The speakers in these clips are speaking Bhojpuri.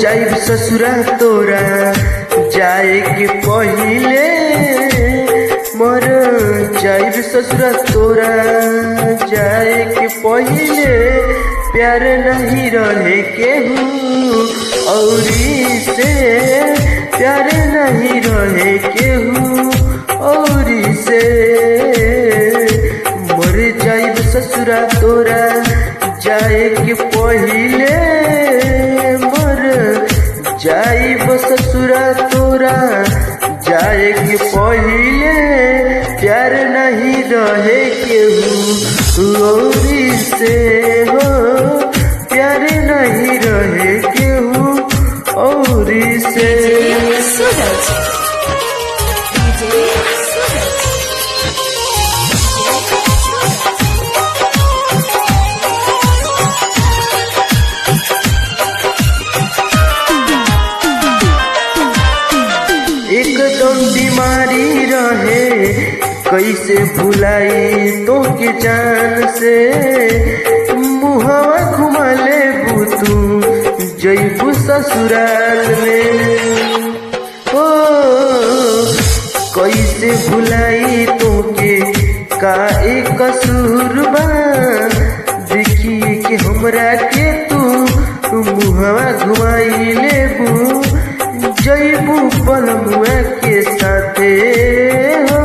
जाइब ससुरा तोरा जाए के पहिले, मर जाइब ससुरा तोरा जाए के पहिले। प्यार नहीं रहे केहू औरी से, प्यार नहीं रहे केहू औरी से। मर जाइब ससुरा तोरा जाए के पहिले, मर जाइब ससुरा तोरा जाए के पहिले। प्यार नहीं रहे केहू औरी से हो, प्यार नहीं रहे केहू औरी से। सूरज एकदम बीमारी रहे कैसे भुलाई तो के जान से। मुहवा घुमा ले तू जैबू ससुराल में, ओ कैसे भुलाई तो के का एक कसूर बा। देखी के हमरा के तू मुहवा घुमाई लेबू जैबू पलमुआ के साथे हो।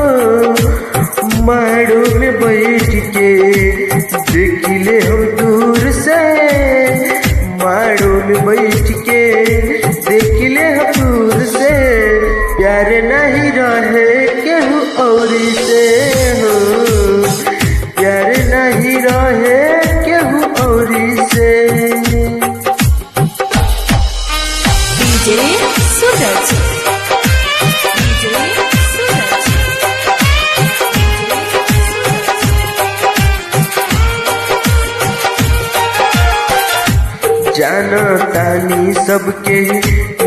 माड़ो में बैठ के देखिले हम दूर से, माड़ो में बैठ के देखिले हम दूर से। प्यार नहीं रहे केहू औरी से हो, प्यार नहीं रहे केहू औरी से। सूरज जाना तानी सबके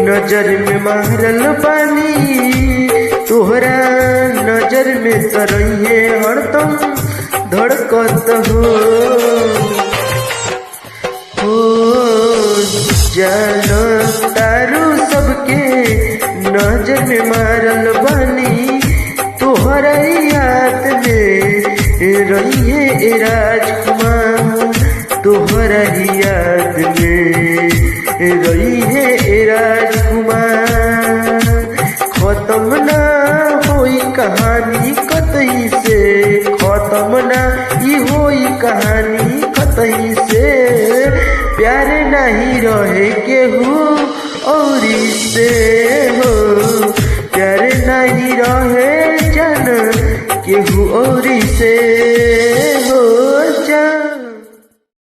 नजर में मारल बानी, तोहरा नजर में तरइए हरदम धड़कत हो। जाना तारू सबके नजर में मारल बानी, तोहरा याद में रहिए राजकुमार, तोहरा याद में रहिए राजकुमार। खत्म ना होई कहानी कतई से, खत्म ना ई होई कहानी कतई से। प्यार नहीं रहे केहू औरी से हो, प्यार नहीं रहे जन केहू औरी से।